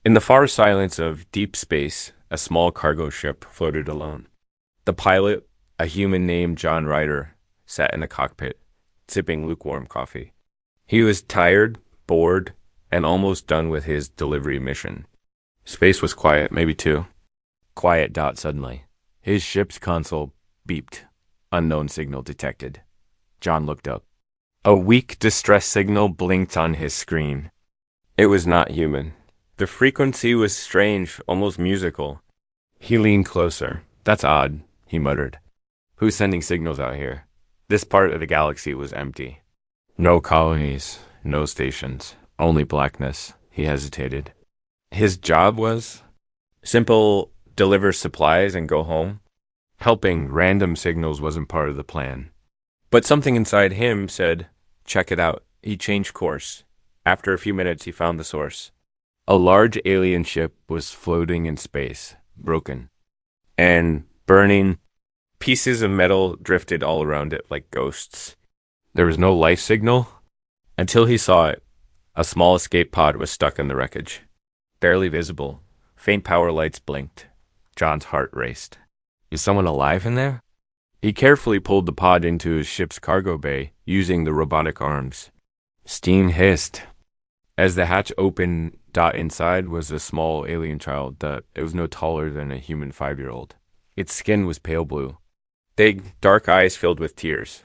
In the far silence of deep space, a small cargo ship floated alone. The pilot, a human named John Ryder, sat in the cockpit, sipping lukewarm coffee. He was tired, bored, and almost done with his delivery mission. Space was quiet, maybe too. Quiet. Suddenly. His ship's console beeped. Unknown signal detected. John looked up. A weak distress signal blinked on his screen. It was not human. The frequency was strange, almost musical. He leaned closer. That's odd, he muttered. Who's sending signals out here? This part of the galaxy was empty. No colonies, no stations, only blackness. He hesitated. His job was simple: deliver supplies and go home. Helping random signals wasn't part of the plan. But something inside him said, check it out. He changed course. After a few minutes, he found the source. A large alien ship was floating in space, broken and burning. Pieces of metal drifted all around it like ghosts. There was no life signal until he saw it. A small escape pod was stuck in the wreckage. Barely visible. Faint power lights blinked. John's heart raced. Is someone alive in there? He carefully pulled the pod into his ship's cargo bay, using the robotic arms. Steam hissed. As the hatch opened, inside was a small alien child that it was no taller than a human 5-year-old. Its skin was pale blue. Big, dark eyes filled with tears.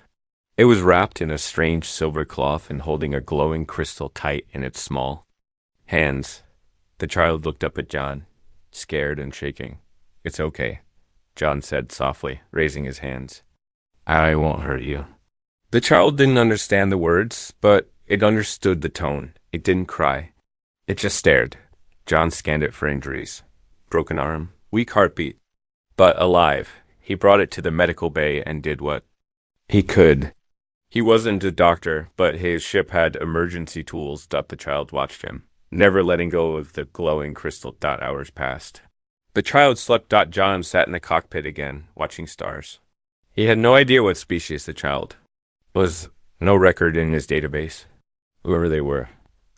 It was wrapped in a strange silver cloth and holding a glowing crystal tight in its small hands. The child looked up at John, scared and shaking. It's okay, John said softly, raising his hands. I won't hurt you. The child didn't understand the words, but it understood the tone. It didn't cry. It just stared. John scanned it for injuries. Broken arm, weak heartbeat, but alive. He brought it to the medical bay and did what he could. He wasn't a doctor, but his ship had emergency tools. The child watched him, never letting go of the glowing crystal. Hours passed. The child slept. John sat in the cockpit again, watching stars. He had no idea what species the child was. No record in his database. Whoever they were,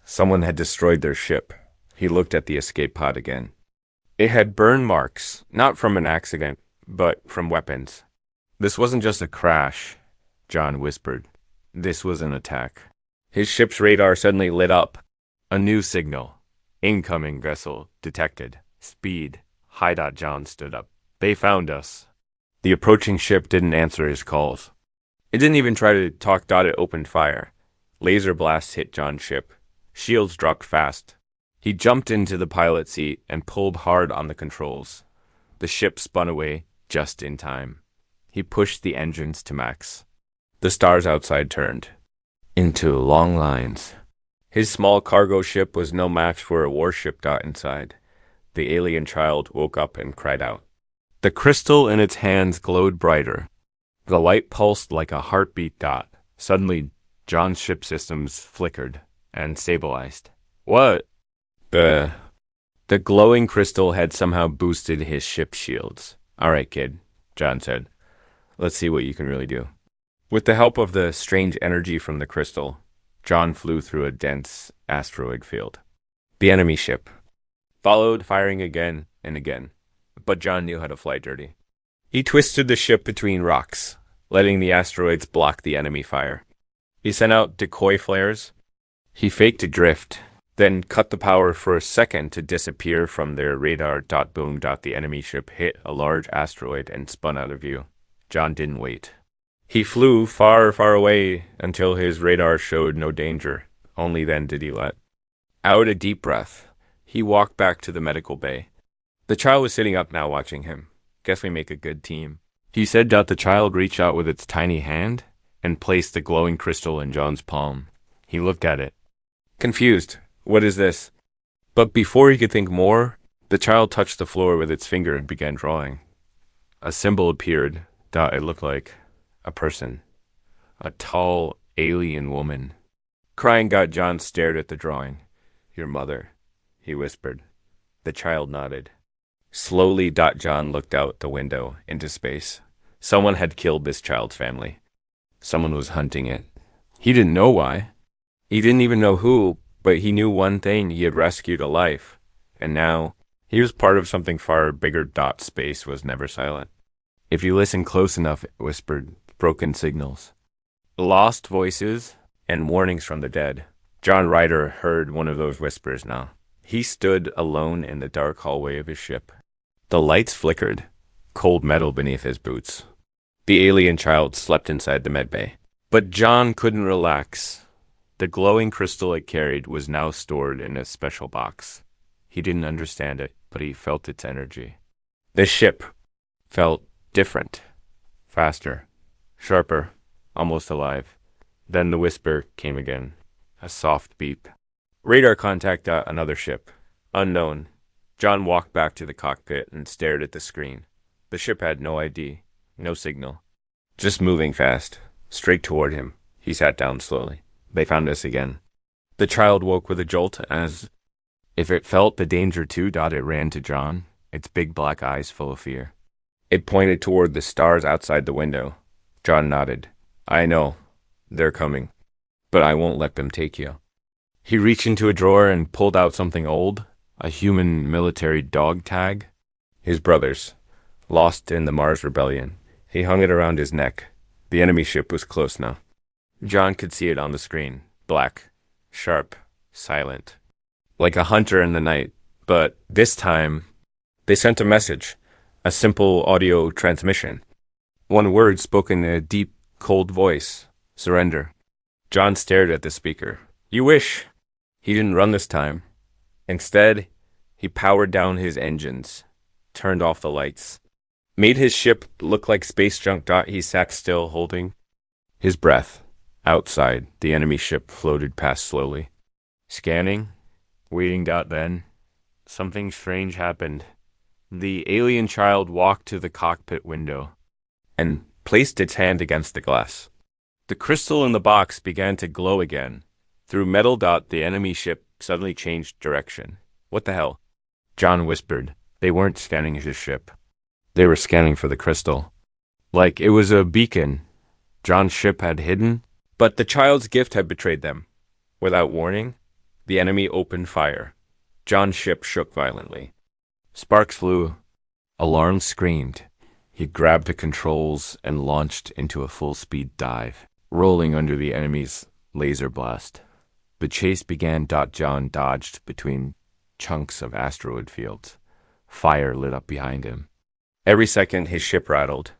someone had destroyed their ship. He looked at the escape pod again. It had burn marks, not from an accident, but from weapons. This wasn't just a crash, John whispered. This was an attack. His ship's radar suddenly lit up. A new signal. Incoming vessel detected. Speed. High. John stood up. They found us. The approaching ship didn't answer his calls. It didn't even try to talk. It opened fire. Laser blasts hit John's ship. Shields dropped fast. He jumped into the pilot seat and pulled hard on the controls. The ship spun away just in time. He pushed the engines to max. The stars outside turned into long lines. His small cargo ship was no match for a warship. Inside, the alien child woke up and cried out. The crystal in its hands glowed brighter. The light pulsed like a heartbeat. Suddenly, John's ship systems flickered and stabilized. What? The glowing crystal had somehow boosted his ship's shields. All right, kid, John said. Let's see what you can really do. With the help of the strange energy from the crystal, John flew through a dense asteroid field. The enemy ship followed, firing again and again, but John knew how to fly dirty. He twisted the ship between rocks, letting the asteroids block the enemy fire. He sent out decoy flares. He faked a drift, then cut the power for a second to disappear from their radar. Boom. The enemy ship hit a large asteroid and spun out of view. John didn't wait. He flew far, far away until his radar showed no danger. Only then did he let out a deep breath. He walked back to the medical bay. The child was sitting up now, watching him. Guess we make a good team. He said. The child reached out with its tiny hand and placed the glowing crystal in John's palm. He looked at it, confused. What is this? But before he could think more, the child touched the floor with its finger and began drawing. A symbol appeared. It looked like a person. A tall, alien woman. Crying. John stared at the drawing. Your mother, he whispered. The child nodded. Slowly. John looked out the window into space. Someone had killed this child's family. Someone was hunting it. He didn't know why. He didn't even know who, but he knew one thing: he had rescued a life. and now he was part of something far bigger. Space was never silent. If you listen close enough, it whispered broken signals, lost voices, and warnings from the dead. John Ryder heard one of those whispers now. He stood alone in the dark hallway of his ship. The lights flickered, cold metal beneath his boots. The alien child slept inside the medbay. But John couldn't relax. The glowing crystal it carried was now stored in a special box. He didn't understand it, but he felt its energy. The ship felt different, faster, sharper, almost alive. Then the whisper came again, a soft beep. Radar contact at another ship. Unknown. John walked back to the cockpit and stared at the screen. The ship had no ID, no signal. Just moving fast, straight toward him. He sat down slowly. They found us again. The child woke with a jolt as if it felt the danger too. It ran to John, its big black eyes full of fear. It pointed toward the stars outside the window. John nodded. I know. They're coming. But I won't let them take you. He reached into a drawer and pulled out something old, a human military dog tag. His brother's, lost in the Mars Rebellion. He hung it around his neck. The enemy ship was close now. John could see it on the screen. Black, sharp, silent. Like a hunter in the night. But this time, they sent a message. A simple audio transmission. One word spoken in a deep, cold voice. Surrender. John stared at the speaker. You wish. He didn't run this time. Instead, he powered down his engines, turned off the lights, made his ship look like space junk. He sat still, holding his breath. Outside, the enemy ship floated past slowly. Scanning, waiting. Then, something strange happened. The alien child walked to the cockpit window and placed its hand against the glass. The crystal in the box began to glow again. Through metal. The enemy ship suddenly changed direction. What the hell? John whispered. They weren't scanning his ship. They were scanning for the crystal. Like it was a beacon John's ship had hidden, but the child's gift had betrayed them. Without warning, the enemy opened fire. John's ship shook violently. Sparks flew. Alarms screamed. He grabbed the controls and launched into a full-speed dive, rolling under the enemy's laser blast. The chase began. John dodged between chunks of asteroid fields. Fire lit up behind him. Every second, his ship rattled.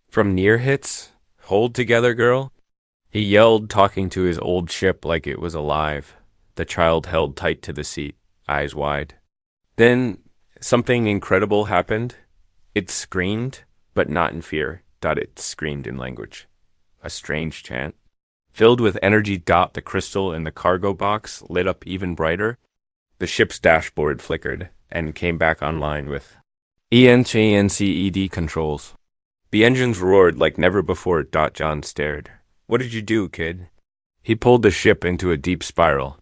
From near hits, hold together, girl. He yelled, talking to his old ship like it was alive. The child held tight to the seat, eyes wide. Then something incredible happened. It screamed, but not in fear. It screamed in language. A strange chant. Filled with energy. The crystal in the cargo box lit up even brighter. The ship's dashboard flickered and came back online with ENCED controls. The engines roared like never before. John stared. What did you do, kid? He pulled the ship into a deep spiral.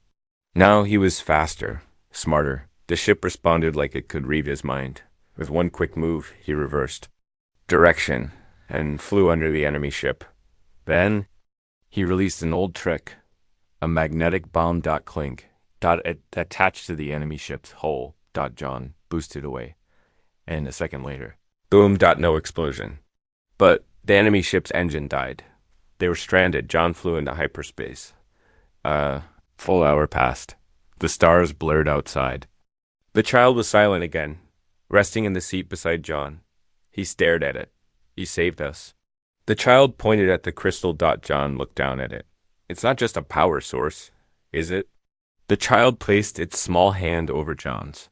Now he was faster, smarter. The ship responded like it could read his mind. With one quick move, he reversed direction and flew under the enemy ship. Then he released an old trick, a magnetic bomb. Clink. It attached to the enemy ship's hull. John boosted away. And a second later, boom. No explosion. But the enemy ship's engine died. They were stranded. John flew into hyperspace. Full hour passed. The stars blurred outside. The child was silent again, resting in the seat beside John. He stared at it. You saved us. The child pointed at the crystal. John looked down at it. It's not just a power source, is it? The child placed its small hand over John's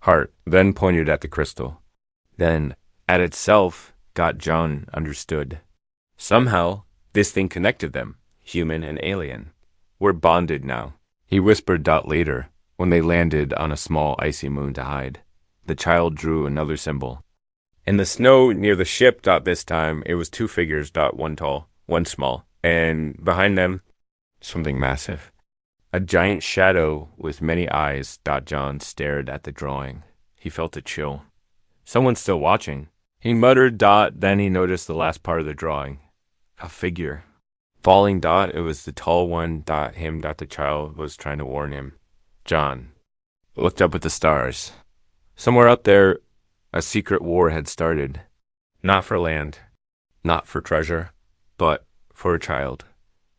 heart, then pointed at the crystal. Then, at itself. John understood. Somehow, this thing connected them, human and alien. We're bonded now. He whispered. Later, when they landed on a small icy moon to hide, the child drew another symbol. In the snow near the ship. This time, it was two figures. One tall, one small, and behind them, something massive. A giant shadow with many eyes. John stared at the drawing. He felt a chill. Someone's still watching. He muttered. Then he noticed the last part of the drawing. A figure. Falling. It was the tall one. The child was trying to warn him. John. looked up at the stars. Somewhere out there, a secret war had started. Not for land, not for treasure, but for a child.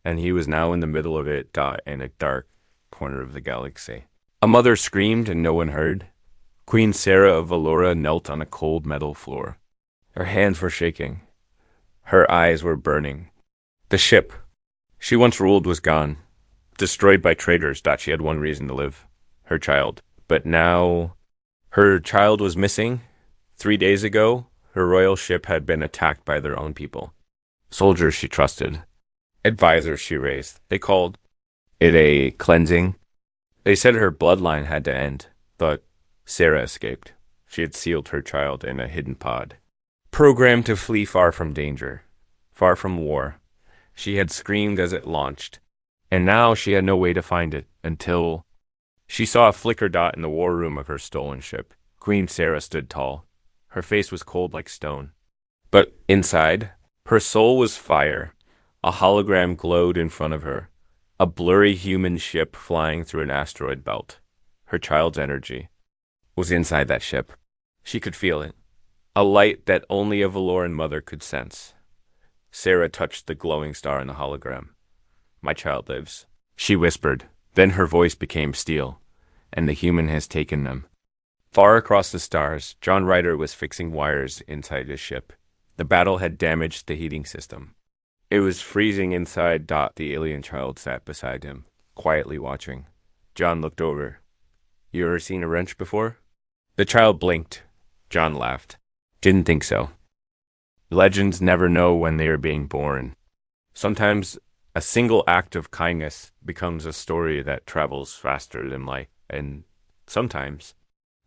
And he was now in the middle of it, in a dark corner of the galaxy. A mother screamed and no one heard. Queen Sarah of Valora knelt on a cold metal floor. Her hands were shaking. Her eyes were burning. The ship she once ruled was gone, destroyed by traitors. She had one reason to live, her child. But now her child was missing. 3 days ago, her royal ship had been attacked by their own people. Soldiers she trusted, advisors she raised. They called it a cleansing. They said her bloodline had to end, but Sarah escaped. She had sealed her child in a hidden pod. Programmed to flee far from danger, far from war. She had screamed as it launched, and now she had no way to find it until she saw a flicker dot in the war room of her stolen ship. Queen Sarah stood tall. Her face was cold like stone. But inside, her soul was fire. A hologram glowed in front of her. A blurry human ship flying through an asteroid belt. Her child's energy was inside that ship. She could feel it. A light that only a Valoran mother could sense. Sarah touched the glowing star in the hologram. "My child lives," she whispered. Then her voice became steel. "And the human has taken them." Far across the stars, John Ryder was fixing wires inside his ship. The battle had damaged the heating system. It was freezing inside. The alien child sat beside him, quietly watching. John looked over. "You ever seen a wrench before?" The child blinked. John laughed. "Didn't think so. Legends never know when they are being born. Sometimes a single act of kindness becomes a story that travels faster than light, and sometimes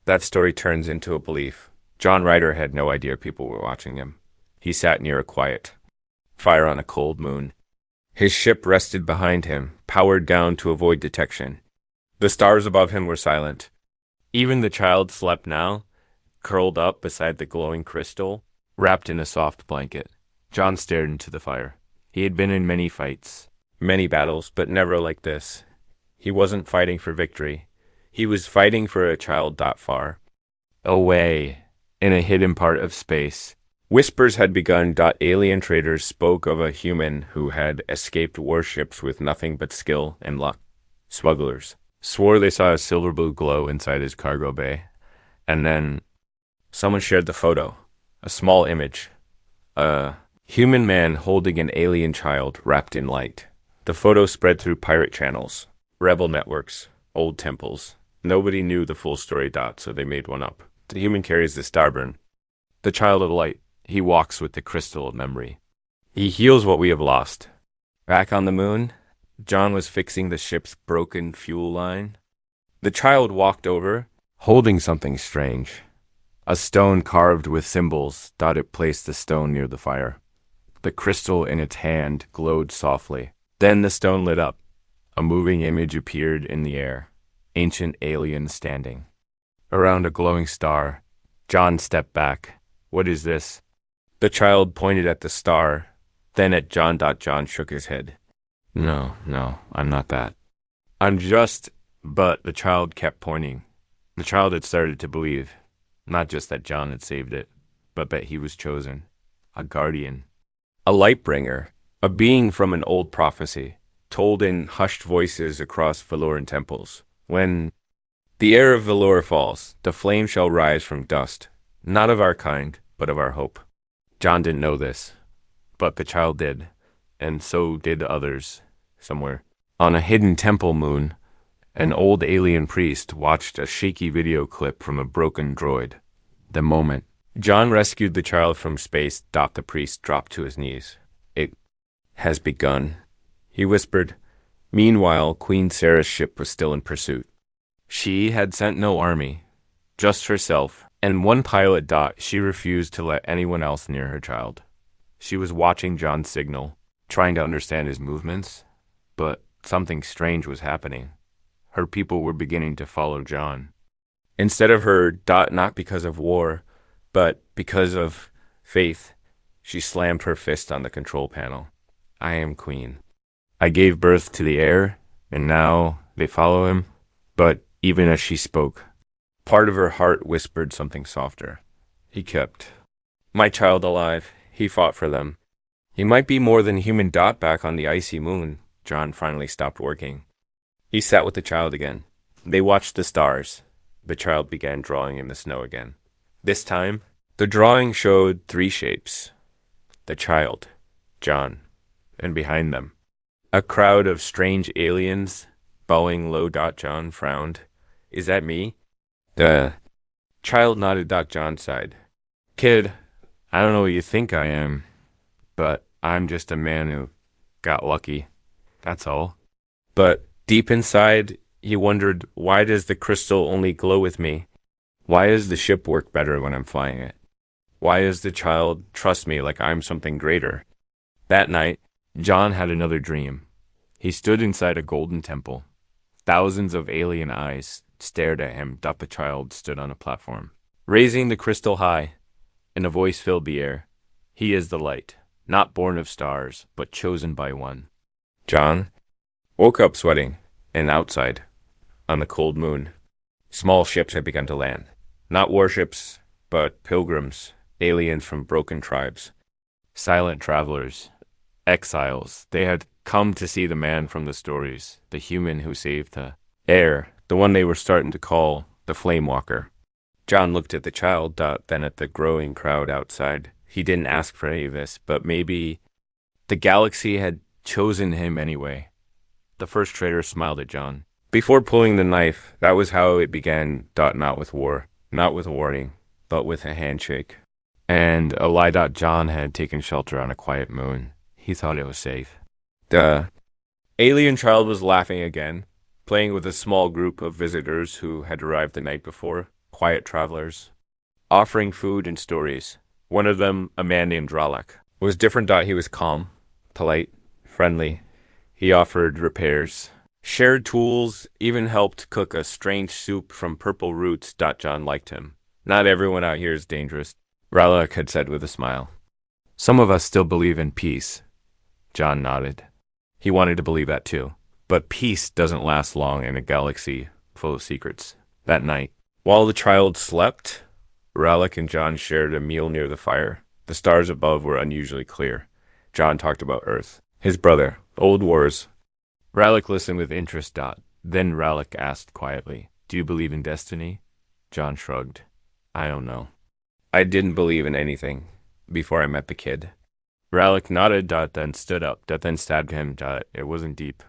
that story turns into a belief." John Ryder had no idea people were watching him. He sat near a quiet fire on a cold moon. His ship rested behind him, powered down to avoid detection. The stars above him were silent. Even the child slept now, curled up beside the glowing crystal, wrapped in a soft blanket. John stared into the fire. He had been in many fights, many battles, but never like this. He wasn't fighting for victory. He was fighting for a child far away, in a hidden part of space. Whispers had begun. Alien traders spoke of a human who had escaped warships with nothing but skill and luck. Smugglers swore they saw a silver blue glow inside his cargo bay. And then someone shared the photo, a small image, a human man holding an alien child wrapped in light. The photo spread through pirate channels, rebel networks, old temples. Nobody knew the full story. So they made one up. The human carries the starburn, the child of light. He walks with the crystal of memory. He heals what we have lost. Back on the moon, John was fixing the ship's broken fuel line. The child walked over, holding something strange. A stone carved with symbols. It placed the stone near the fire. The crystal in its hand glowed softly. Then the stone lit up. A moving image appeared in the air. Ancient alien standing around a glowing star. John stepped back. "What is this?" The child pointed at the star, then at John. John shook his head. No, I'm not that. I'm just..." But the child kept pointing. The child had started to believe, not just that John had saved it, but that he was chosen. A guardian. A light bringer. A being from an old prophecy, told in hushed voices across Valoran temples. When the air of Valor falls, the flame shall rise from dust, not of our kind, but of our hope. John didn't know this, but the child did, and so did others, somewhere. On a hidden temple moon, an old alien priest watched a shaky video clip from a broken droid. The moment John rescued the child from space, the priest dropped to his knees. "It has begun," he whispered. Meanwhile, Queen Sarah's ship was still in pursuit. She had sent no army, just herself, and one pilot. She refused to let anyone else near her child. She was watching John's signal, trying to understand his movements, but something strange was happening. Her people were beginning to follow John. Instead of her. Not because of war, but because of faith. She slammed her fist on the control panel. "I am queen. I gave birth to the heir, and now they follow him. But even as she spoke. Part of her heart whispered something softer. He kept my child alive. He fought for them. He might be more than human. Back on the icy moon, John finally stopped working. He sat with the child again. They watched the stars. The child began drawing in the snow again. This time, the drawing showed 3 shapes. The child, John, and behind them, a crowd of strange aliens, bowing low. John frowned. Is that me? The child nodded. John sighed. Kid, I don't know what you think I am, but I'm just a man who got lucky. That's all. But deep inside, he wondered, why does the crystal only glow with me? Why does the ship work better when I'm flying it? Why does the child trust me like I'm something greater? That night, John had another dream. He stood inside a golden temple. Thousands of alien eyes stared at him. The child stood on a platform, raising the crystal high, and a voice filled the air. He is the light, not born of stars, but chosen by one. John woke up sweating, and outside, on the cold moon, small ships had begun to land. Not warships, but pilgrims, aliens from broken tribes, silent travelers, exiles. They had come to see the man from the stories, the human who saved the air, the one they were starting to call the Flame Walker. John looked at the child, then at the growing crowd outside. He didn't ask for any of this, but maybe the galaxy had chosen him anyway. The first trader smiled at John. Before pulling the knife, that was how it began. Not with war, not with a warning, but with a handshake. And a lie. John had taken shelter on a quiet moon. He thought it was safe. The alien child was laughing again, playing with a small group of visitors who had arrived the night before, quiet travelers, offering food and stories. One of them, a man named Ralak, was different. He was calm, polite, friendly. He offered repairs, shared tools, even helped cook a strange soup from purple roots. John liked him. Not everyone out here is dangerous, Ralak had said with a smile. Some of us still believe in peace. John nodded. He wanted to believe that too. But peace doesn't last long in a galaxy full of secrets. That night, while the child slept, Ralak and John shared a meal near the fire. The stars above were unusually clear. John talked about Earth, his brother, old wars. Ralak listened with interest. Then Ralak asked quietly, "Do you believe in destiny?" John shrugged. "I don't know. I didn't believe in anything before I met the kid." Ralak nodded. Then stood up. Then stabbed him. It wasn't deep.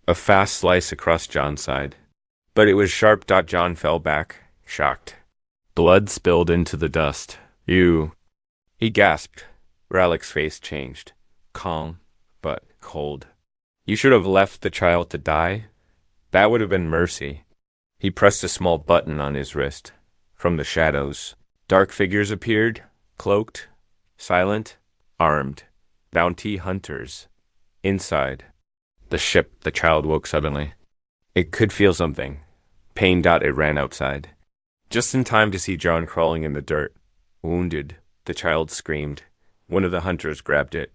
A fast slice across John's side. But it was sharp. John fell back, shocked. Blood spilled into the dust. "You..." He gasped. Ralak's face changed. Calm, but cold. "You should have left the child to die. That would have been mercy." He pressed a small button on his wrist. From the shadows, dark figures appeared, cloaked, silent, armed. Bounty hunters. Inside the ship, the child woke suddenly. It could feel something. Pain. It ran outside. Just in time to see John crawling in the dirt. Wounded, the child screamed. One of the hunters grabbed it.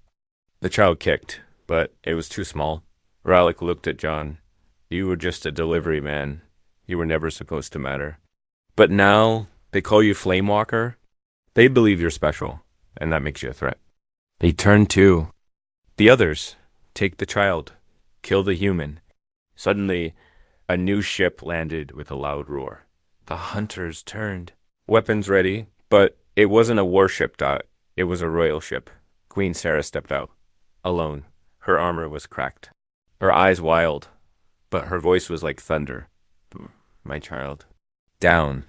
The child kicked, but it was too small. Ralak looked at John. "You were just a delivery man. You were never supposed to matter. But now they call you Flame Walker? They believe you're special, and that makes you a threat. They turn to the others. Take the child. Kill the human." Suddenly, a new ship landed with a loud roar. The hunters turned, weapons ready, but it wasn't a warship. It was a royal ship. Queen Sarah stepped out, alone. Her armor was cracked. Her eyes wild, but her voice was like thunder. "My child." Down.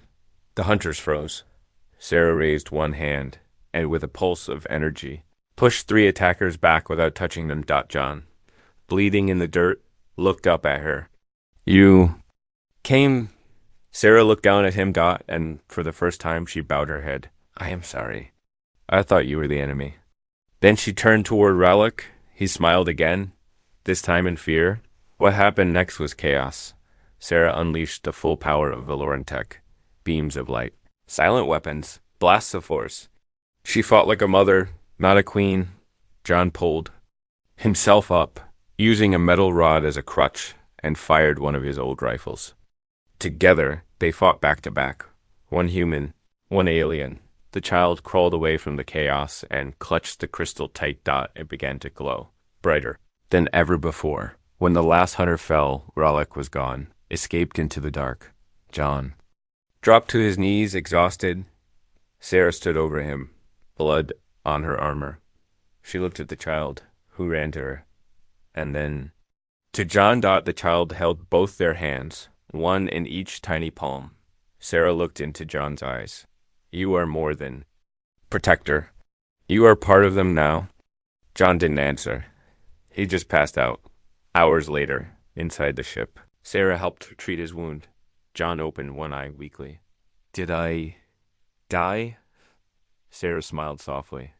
The hunters froze. Sarah raised one hand, and with a pulse of energy, pushed 3 attackers back without touching them. John, bleeding in the dirt, looked up at her. "You came..." Sarah looked down at him. And for the first time she bowed her head. "I am sorry. I thought you were the enemy." Then she turned toward Ralak. He smiled again, this time in fear. What happened next was chaos. Sarah unleashed the full power of Valoran tech. Beams of light. Silent weapons. Blasts of force. She fought like a mother, not a queen. John pulled himself up, using a metal rod as a crutch, and fired one of his old rifles. Together, they fought back to back. One human, one alien. The child crawled away from the chaos and clutched the crystal tight. It began to glow, brighter than ever before. When the last hunter fell, Relic was gone, escaped into the dark. John dropped to his knees, exhausted. Sarah stood over him, blood on her armor. She looked at the child, who ran to her. And then, to John. The child held both their hands, one in each tiny palm. Sarah looked into John's eyes. You are more than protector. You are part of them now. John didn't answer. He just passed out. Hours later, inside the ship, Sarah helped treat his wound. John opened one eye weakly. Did I die? Sarah smiled softly.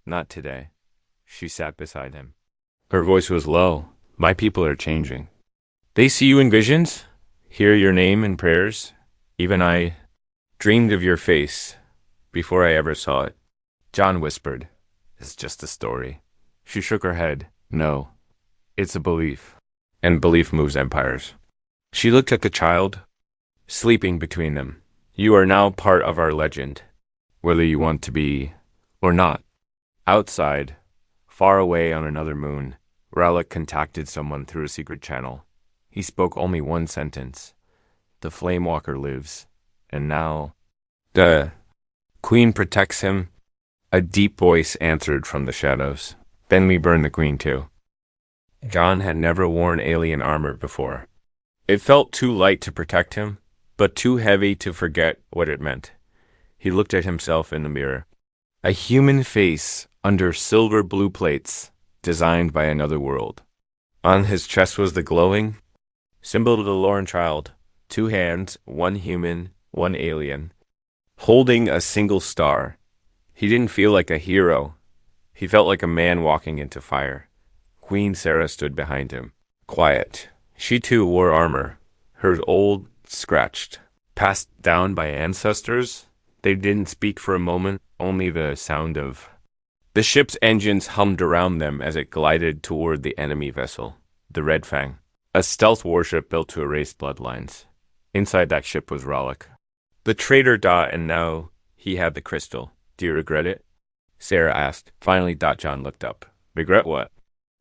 Not today. She sat beside him. Her voice was low. My people are changing. They see you in visions, hear your name in prayers. Even I dreamed of your face before I ever saw it. John whispered, It's just a story. She shook her head. No, it's a belief. And belief moves empires. She looked at the child, sleeping between them. You are now part of our legend, whether you want to be or not. Outside, far away on another moon, Relic contacted someone through a secret channel. He spoke only one sentence. The Flamewalker lives, and now the Queen protects him. A deep voice answered from the shadows. Then we burn the Queen too. John had never worn alien armor before. It felt too light to protect him, but too heavy to forget what it meant. He looked at himself in the mirror. A human face under silver blue plates, designed by another world. On his chest was the glowing symbol of the Lauren child. 2 hands, 1 human, 1 alien, holding a single star. He didn't feel like a hero. He felt like a man walking into fire. Queen Sarah stood behind him, quiet. She too wore armor, her old, scratched, passed down by ancestors. They didn't speak for a moment, only the sound of the ship's engines hummed around them as it glided toward the enemy vessel, the Red Fang, a stealth warship built to erase bloodlines. Inside that ship was Relic. The traitor. And now he had the crystal. Do you regret it? Sarah asked. Finally. John looked up. Regret what?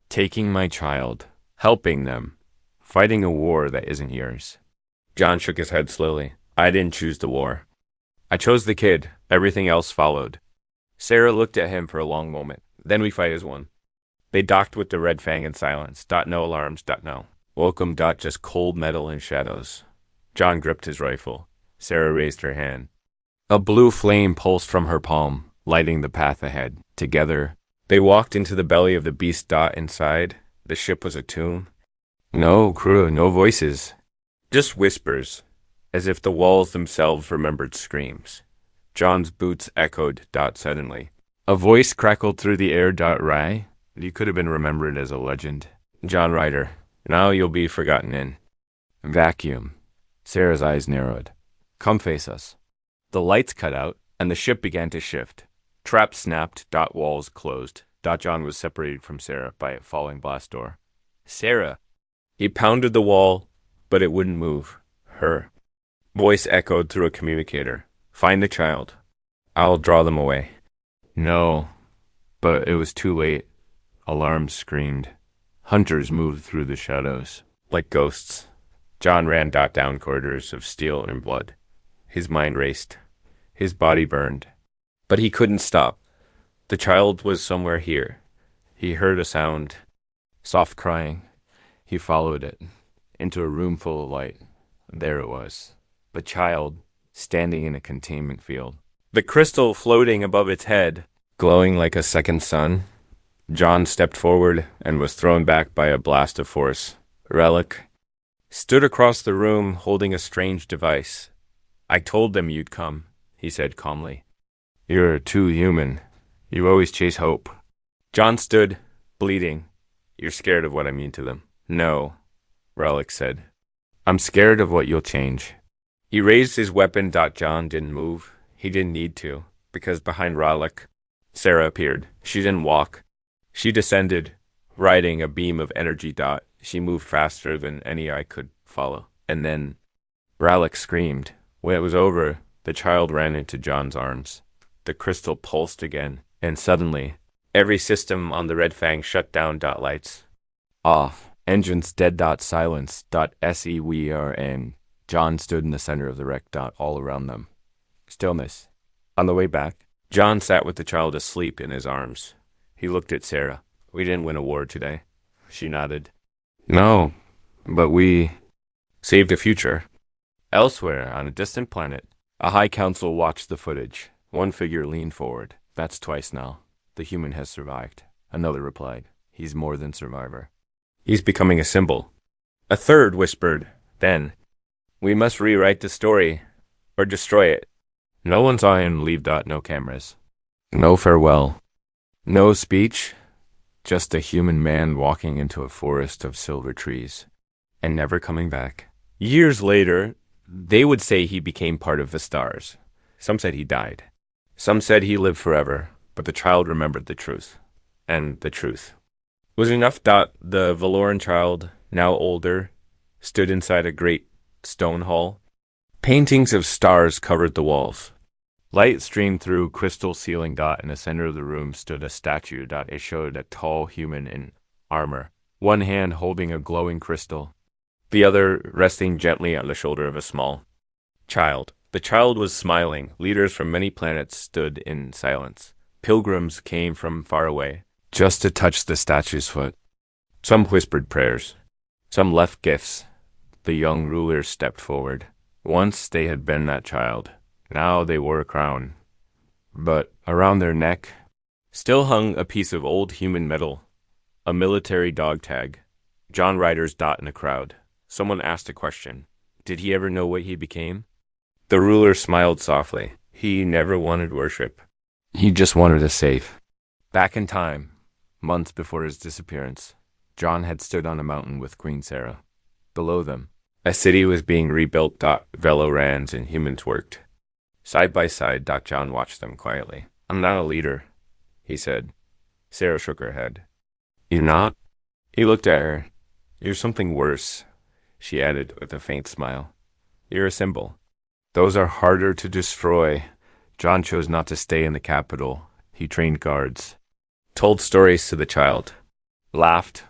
Taking my child. Helping them. Fighting a war that isn't yours. John shook his head slowly. I didn't choose the war. I chose the kid. Everything else followed. Sarah looked at him for a long moment. Then we fight as one. They docked with the Red Fang in silence. No alarms. No. Welcome. Just cold metal and shadows. John gripped his rifle. Sarah raised her hand. A blue flame pulsed from her palm, lighting the path ahead. Together, they walked into the belly of the beast. Inside, the ship was a tomb. No crew, no voices. Just whispers, as if the walls themselves remembered screams. John's boots echoed. Suddenly. A voice crackled through the air. Rye, you could have been remembered as a legend. John Ryder, now you'll be forgotten in. Vacuum. Sarah's eyes narrowed. Come face us. The lights cut out, and the ship began to shift. Traps snapped. Walls closed. John was separated from Sarah by a falling blast door. Sarah. He pounded the wall, but it wouldn't move. Her voice echoed through a communicator. Find the child. I'll draw them away. No, but it was too late. Alarms screamed. Hunters moved through the shadows, like ghosts. John ran. Down corridors of steel and blood. His mind raced. His body burned. But he couldn't stop. The child was somewhere here. He heard a sound. Soft crying. He followed it. Into a room full of light. There it was. The child, standing in a containment field. The crystal floating above its head, glowing like a second sun. John stepped forward and was thrown back by a blast of force. Relic stood across the room holding a strange device. I told them you'd come, he said calmly. You're too human. You always chase hope. John stood, bleeding. You're scared of what I mean to them. No, Relic said. I'm scared of what you'll change. He raised his weapon. John didn't move. He didn't need to, because behind Relic, Sarah appeared. She didn't walk. She descended, riding a beam of energy. She moved faster than any eye could follow. And then Rallick screamed. When it was over, the child ran into John's arms. The crystal pulsed again, and suddenly, every system on the Red Fang shut down. Lights off. Engines dead. Silence. SEVERN. John stood in the center of the wreck. All around them. Stillness. On the way back, John sat with the child asleep in his arms. He looked at Sarah. We didn't win a war today. She nodded. No, but we saved a future. Elsewhere, on a distant planet, a high council watched the footage. One figure leaned forward. That's twice now. The human has survived. Another replied. He's more than survivor. He's becoming a symbol. A third whispered. Then, we must rewrite the story, or destroy it. No one saw him leave. No cameras. No farewell. No speech. Just a human man walking into a forest of silver trees, and never coming back. Years later, they would say he became part of the stars. Some said he died. Some said he lived forever, but the child remembered the truth. And the truth was enough. The Valoran child, now older, stood inside a great stone hall. Paintings of stars covered the walls. Light streamed through crystal ceiling. In the center of the room stood a statue. It showed a tall human in armor, one hand holding a glowing crystal, the other resting gently on the shoulder of a small child. The child was smiling. Leaders from many planets stood in silence. Pilgrims came from far away, just to touch the statue's foot. Some whispered prayers. Some left gifts. The young rulers stepped forward. Once they had been that child. Now they wore a crown. But around their neck still hung a piece of old human metal, a military dog tag. John Ryder's in the crowd. Someone asked a question. Did he ever know what he became? The ruler smiled softly. He never wanted worship. He just wanted a safe. Back in time, months before his disappearance, John had stood on a mountain with Queen Sarah. Below them, a city was being rebuilt. Velo ran and humans worked. Side by side, John watched them quietly. I'm not a leader, he said. Sarah shook her head. You're not? He looked at her. You're something worse, she added with a faint smile. You're a symbol. Those are harder to destroy. John chose not to stay in the capital. He trained guards, told stories to the child, laughed.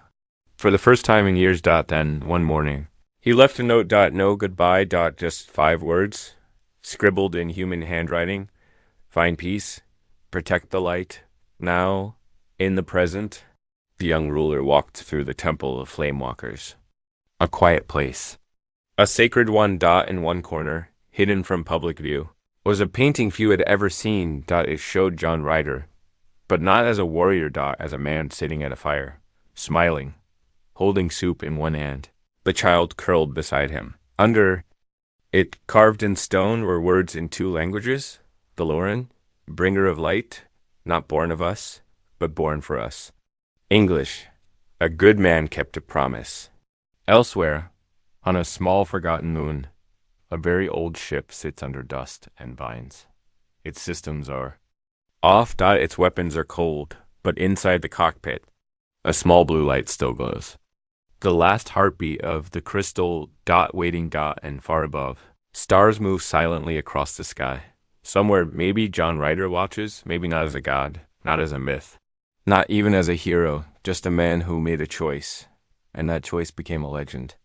For the first time in years. Then, one morning, he left a note. No goodbye. Just 5 words. Scribbled in human handwriting. Find peace. Protect the light. Now, in the present. The young ruler walked through the temple of flame walkers. A quiet place. A sacred one. In one corner, hidden from public view, was a painting few had ever seen. It showed John Ryder, but not as a warrior. As a man sitting at a fire, smiling, holding soup in one hand. The child curled beside him. Under it, carved in stone, were words in 2 languages. Valoran, bringer of light, not born of us, but born for us. English, a good man kept a promise. Elsewhere, on a small forgotten moon, a very old ship sits under dust and vines. Its systems are off. Its weapons are cold, but inside the cockpit, a small blue light still glows. The last heartbeat of the crystal. Waiting. And far above, stars move silently across the sky. Somewhere, maybe John Ryder watches, maybe not as a god, not as a myth, not even as a hero, just a man who made a choice, and that choice became a legend.